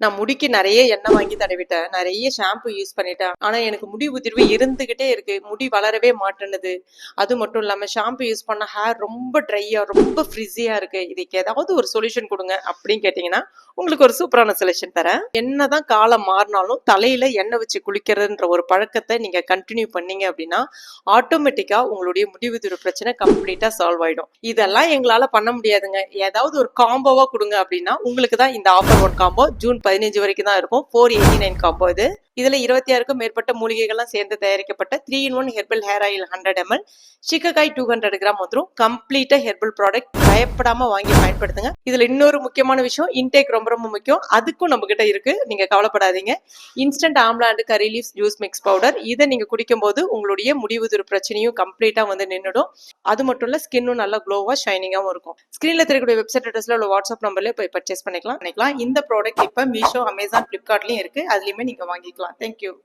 நான் முடிக்கு நிறைய எண்ணெய் வாங்கி தடவிட்டேன், நிறைய ஷாம்பு யூஸ் பண்ணிட்டேன். ஆனா எனக்கு முடி உதிர்வு இருந்துகிட்டே இருக்கு, முடி வளரவே மாட்டேன்னுது. அது மட்டும் இல்லாம ஷாம்பு யூஸ் பண்ண ஹேர் ரொம்ப ட்ரையா ரொம்ப ஃப்ரிஸியா இருக்கு. இதுக்கு ஏதாவது ஒரு சொல்யூஷன் கொடுங்க அப்படின்னு கேட்டீங்கன்னா உங்களுக்கு ஒரு சூப்பரான சொல்யூஷன் தரேன். என்னதான் காலம் மாறினாலும் தலையில எண்ணெய் வச்சு குளிக்கிறதுன்ற ஒரு பழக்கத்தை நீங்க கண்டினியூ பண்ணீங்க அப்படின்னா ஆட்டோமேட்டிக்கா உங்களுடைய முடி உதிர்வு பிரச்சனை கம்ப்ளீட்டா சால்வ் ஆயிடும். இதெல்லாம் எங்களால பண்ண முடியாதுங்க, ஏதாவது ஒரு காம்போவா கொடுங்க அப்படின்னா உங்களுக்கு தான் இந்த ஆஃபர். ஒன் காம்போ ஜூன் 15 வரைக்கும் தான் இருக்கும். 489 காம்போ இது. இதுல 26க்கும் மேற்பட்ட மூலிகைகள்லாம் சேர்ந்து தயாரிக்கப்பட்ட 3-in-1 herbal hair oil 100 ml, சிக்கக்காய் 200 gram வந்துடும். கம்ப்ளீட்டா ஹெர்பல் ப்ராடக்ட், பயப்படாம வாங்கி பயன்படுத்துங்க. இதுல இன்னொரு முக்கியமான விஷயம், இன்டேக் ரொம்ப ரொம்ப முக்கியம். அதுக்கும் நம்ம கிட்ட இருக்கு, நீங்க கவலைப்படாதீங்க. Instant amla and curry leaves juice mix powder, இதை நீங்க குடிக்கும் போது உங்களுடைய முடிவுதிரு பிரச்சனையும் கம்ப்ளீட்டா வந்து நின்றுடும். அது மட்டும் இல்ல, ஸ்கின்னும் நல்லா க்ளோவா ஷைனிங்காவும் இருக்கும். ஸ்கிரீன்ல தெரியக்கூடிய வெப்சைட் அட்ரஸ்ல உள்ள வாட்ஸ்அப் நம்பர்லயே போய் பர்ச்சேஸ் பண்ணிக்கலாம். இந்த ப்ராடக்ட் இப்ப மீஷோ, அமேசான், பிளிப்கார்ட்லயும் இருக்கு, அதுலயுமே நீங்க வாங்கிக்கலாம். Thank you.